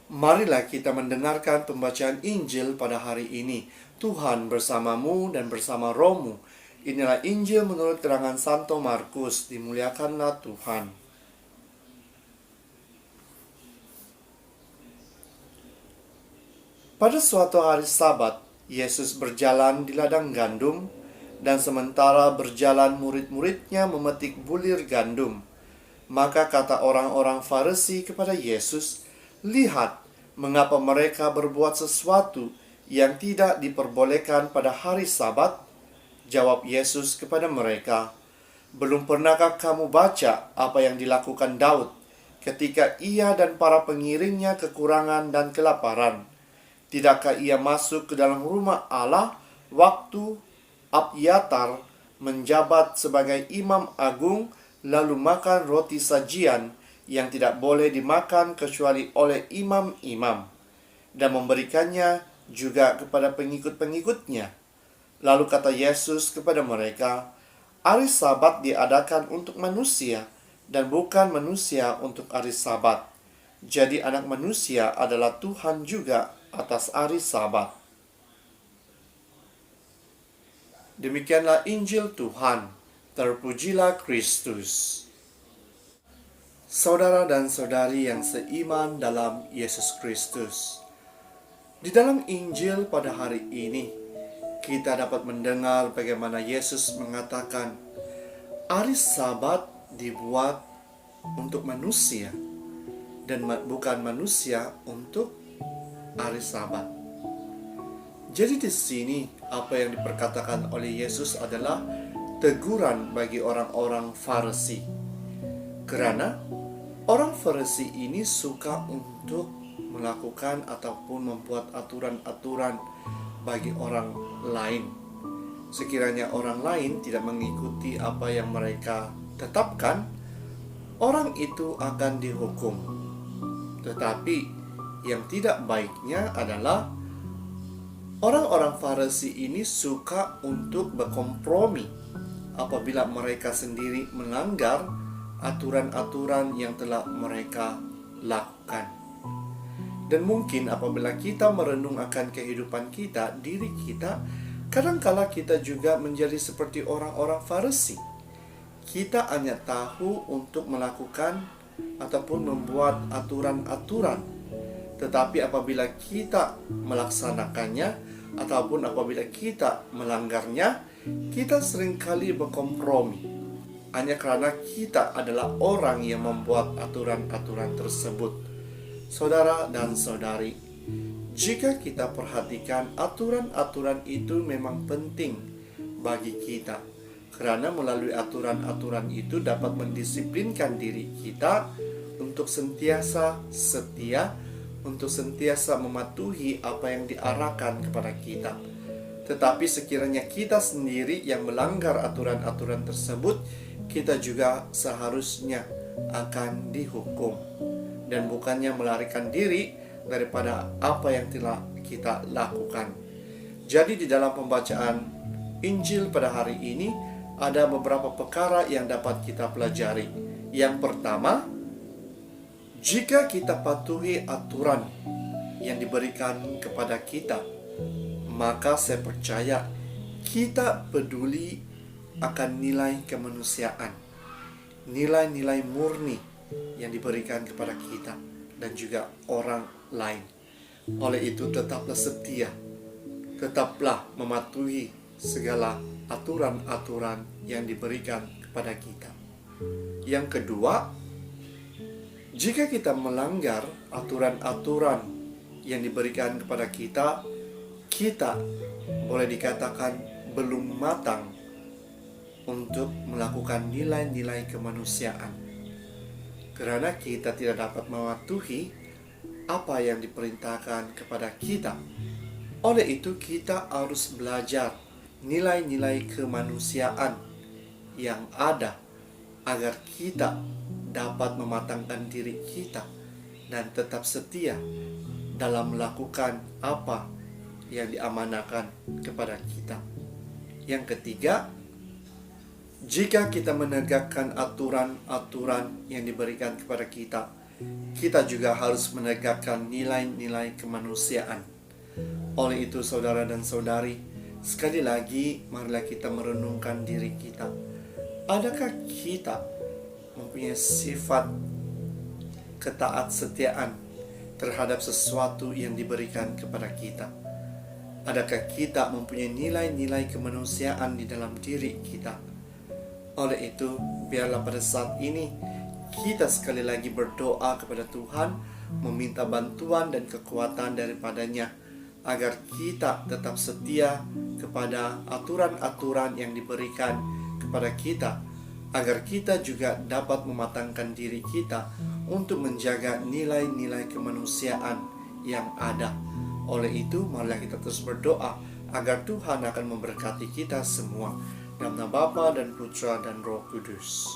Marilah kita mendengarkan pembacaan Injil pada hari ini. Tuhan bersamamu dan bersama rohmu. Inilah Injil menurut keterangan Santo Markus. Dimuliakanlah Tuhan. Pada suatu hari Sabat, Yesus berjalan di ladang gandum, dan sementara berjalan murid-muridnya memetik bulir gandum. Maka kata orang-orang Farisi kepada Yesus, "Lihat, mengapa mereka berbuat sesuatu yang tidak diperbolehkan pada hari Sabat?" Jawab Yesus kepada mereka, "Belum pernahkah kamu baca apa yang dilakukan Daud ketika ia dan para pengiringnya kekurangan dan kelaparan? Tidakkah ia masuk ke dalam rumah Allah waktu Abyatar menjabat sebagai imam agung, lalu makan roti sajian yang tidak boleh dimakan kecuali oleh imam-imam, dan memberikannya juga kepada pengikut-pengikutnya?" Lalu kata Yesus kepada mereka, "Hari Sabat diadakan untuk manusia, dan bukan manusia untuk hari Sabat. Jadi Anak Manusia adalah Tuhan juga atas hari Sabat." Demikianlah Injil Tuhan. Terpujilah Kristus. Saudara dan saudari yang seiman dalam Yesus Kristus, di dalam Injil pada hari ini, kita dapat mendengar bagaimana Yesus mengatakan, hari Sabat dibuat untuk manusia, dan bukan manusia untuk hari Sabat. Jadi di sini apa yang diperkatakan oleh Yesus adalah teguran bagi orang-orang Farisi. Karena orang Farisi ini suka untuk melakukan ataupun membuat aturan-aturan bagi orang lain. Sekiranya orang lain tidak mengikuti apa yang mereka tetapkan, orang itu akan dihukum. Tetapi yang tidak baiknya adalah orang-orang Farisi ini suka untuk berkompromi apabila mereka sendiri melanggar aturan-aturan yang telah mereka lakukan. Dan mungkin apabila kita merenung akan kehidupan kita, diri kita, kadangkala kita juga menjadi seperti orang-orang Farisi. Kita hanya tahu untuk melakukan ataupun membuat aturan-aturan, tetapi apabila kita melaksanakannya ataupun apabila kita melanggarnya, kita seringkali berkompromi hanya karena kita adalah orang yang membuat aturan-aturan tersebut. Saudara dan saudari, jika kita perhatikan, aturan-aturan itu memang penting bagi kita, karena melalui aturan-aturan itu dapat mendisiplinkan diri kita untuk sentiasa setia, untuk sentiasa mematuhi apa yang diarahkan kepada kita. Tetapi sekiranya kita sendiri yang melanggar aturan-aturan tersebut, kita juga seharusnya akan dihukum, dan bukannya melarikan diri daripada apa yang telah kita lakukan. Jadi di dalam pembacaan Injil pada hari ini ada beberapa perkara yang dapat kita pelajari. Yang pertama, jika kita patuhi aturan yang diberikan kepada kita, maka saya percaya kita peduli akan nilai kemanusiaan, nilai-nilai murni yang diberikan kepada kita dan juga orang lain. Oleh itu tetaplah setia, tetaplah mematuhi segala aturan-aturan yang diberikan kepada kita. Yang kedua, jika kita melanggar aturan-aturan yang diberikan kepada kita, kita boleh dikatakan belum matang untuk melakukan nilai-nilai kemanusiaan, karena kita tidak dapat mematuhi apa yang diperintahkan kepada kita. Oleh itu kita harus belajar nilai-nilai kemanusiaan yang ada agar kita dapat mematangkan diri kita dan tetap setia dalam melakukan apa yang diamanahkan kepada kita. Yang ketiga, jika kita menegakkan aturan-aturan yang diberikan kepada kita, kita juga harus menegakkan nilai-nilai kemanusiaan. Oleh itu, saudara dan saudari, sekali lagi marilah kita merenungkan diri kita. Adakah kita mempunyai sifat ketaat-setiaan terhadap sesuatu yang diberikan kepada kita? Adakah kita mempunyai nilai-nilai kemanusiaan di dalam diri kita? Oleh itu, biarlah pada saat ini kita sekali lagi berdoa kepada Tuhan, meminta bantuan dan kekuatan daripadanya, agar kita tetap setia kepada aturan-aturan yang diberikan kepada kita, agar kita juga dapat mematangkan diri kita untuk menjaga nilai-nilai kemanusiaan yang ada. Oleh itu, marilah kita terus berdoa agar Tuhan akan memberkati kita semua. Dalam nama Bapa dan Putra dan Roh Kudus.